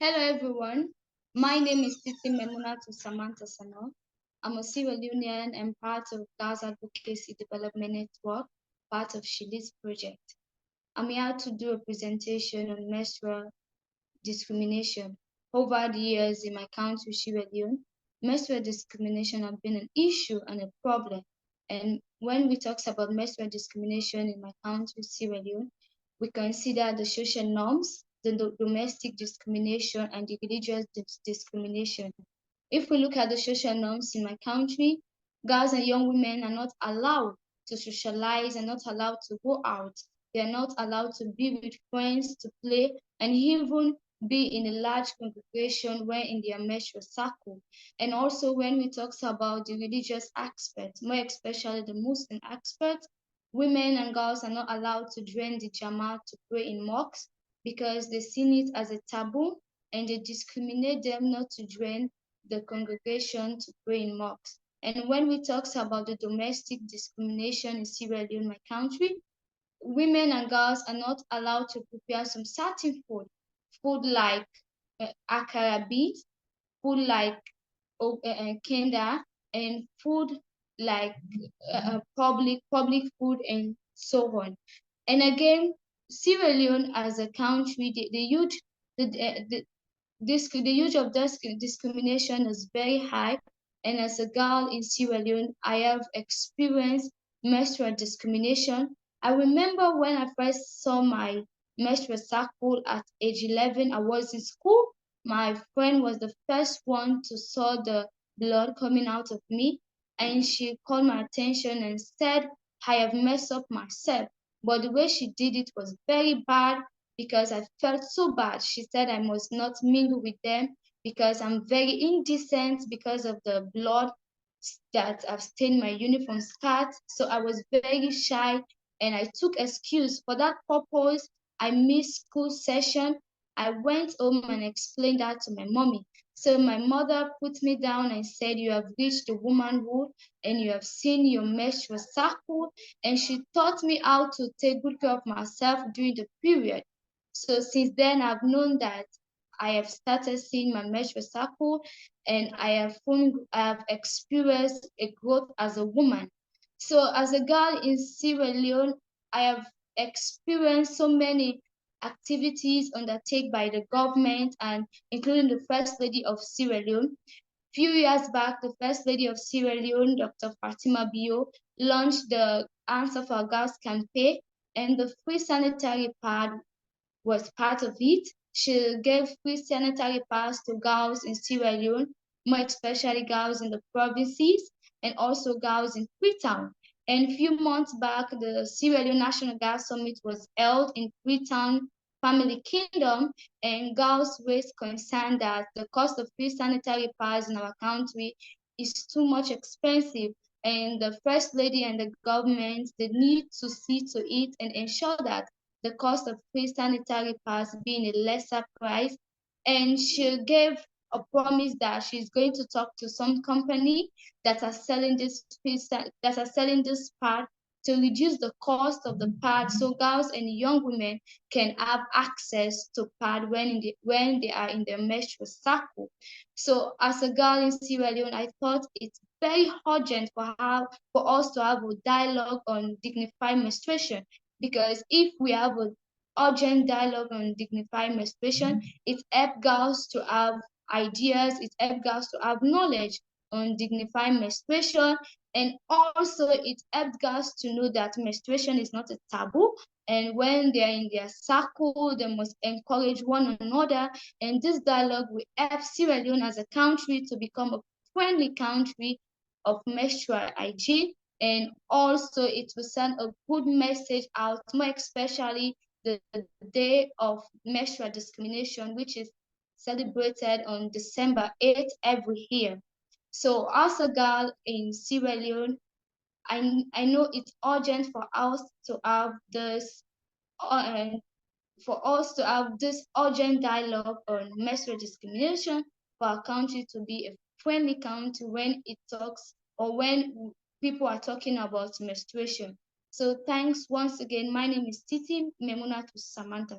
Hello everyone, my name is Tity Memunatu Samantha. I'm a Sierra Leonean and part of Girls Advocacy Development Network, part of Shili's project. I'm here to do a presentation on menstrual discrimination. Over the years in my country, Sierra Leone, menstrual discrimination has been an issue and a problem. And when we talk about menstrual discrimination in my country, Sierra Leone, we consider the social norms, the domestic discrimination, and the religious discrimination. If we look at the social norms in my country, girls and young women are not allowed to socialize and not allowed to go out. They are not allowed to be with friends, to play, and even be in a large congregation where in their menstrual circle. And also when we talk about the religious aspect, more especially the Muslim aspect, women and girls are not allowed to join the Jamaat to pray in mosques because they see it as a taboo and they discriminate them not to join the congregation to pray in mosques. And when we talk about the domestic discrimination in Sierra Leone, my country, women and girls are not allowed to prepare some certain food like akara beads, food like kenda, and food like public food and so on. And again, Sierra Leone as a country, the use of this discrimination is very high, and as a girl in Sierra Leone, I have experienced menstrual discrimination. I remember when I first saw my menstrual cycle at age 11, I was in school. My friend was the first one to saw the blood coming out of me, and she called my attention and said, I have messed up myself. But the way she did it was very bad because I felt so bad. She said I must not mingle with them because I'm very indecent because of the blood that I've stained my uniform skirt. So I was very shy and I took excuse. For that purpose, I missed school session. I went home and explained that to my mommy. So my mother put me down and said, you have reached the womanhood and you have seen your menstrual cycle. And she taught me how to take good care of myself during the period. So since then, I've known that I have started seeing my menstrual cycle and I have experienced a growth as a woman. So as a girl in Sierra Leone, I have experienced so many activities undertaken by the government and including the First Lady of Sierra Leone. Few years back, the First Lady of Sierra Leone, Dr. Fatima Bio, launched the Answer for Girls campaign, and the free sanitary pad was part of it. She gave free sanitary pads to girls in Sierra Leone, more especially girls in the provinces, and also girls in Freetown. And a few months back, the Sierra Leone National Girls Summit was held in Freetown, Family Kingdom, and girls raised concern that the cost of free sanitary pads in our country is too much expensive. And the First Lady and the government, they need to see to it and ensure that the cost of free sanitary pads being a lesser price. And she gave a promise that she's going to talk to some company that are selling this pad to reduce the cost of the pad so girls and young women can have access to pad when they are in their menstrual cycle. So as a girl in Sierra Leone, I thought it's very urgent for us to have a dialogue on dignified menstruation, because if we have an urgent dialogue on dignified menstruation, it helps girls to have ideas, it helps girls to have knowledge on dignified menstruation, and also it helps girls to know that menstruation is not a taboo, and when they are in their circle, they must encourage one another, and this dialogue will help Sierra Leone as a country to become a friendly country of menstrual hygiene, and also it will send a good message out, more especially the day of menstrual discrimination, which is celebrated on December 8th every year. So as a girl in Sierra Leone, I know it's urgent for us to have uh, this urgent dialogue on menstrual discrimination for our country to be a friendly country when it talks or when people are talking about menstruation. So thanks once again. My name is Tity Memunatu Samantha.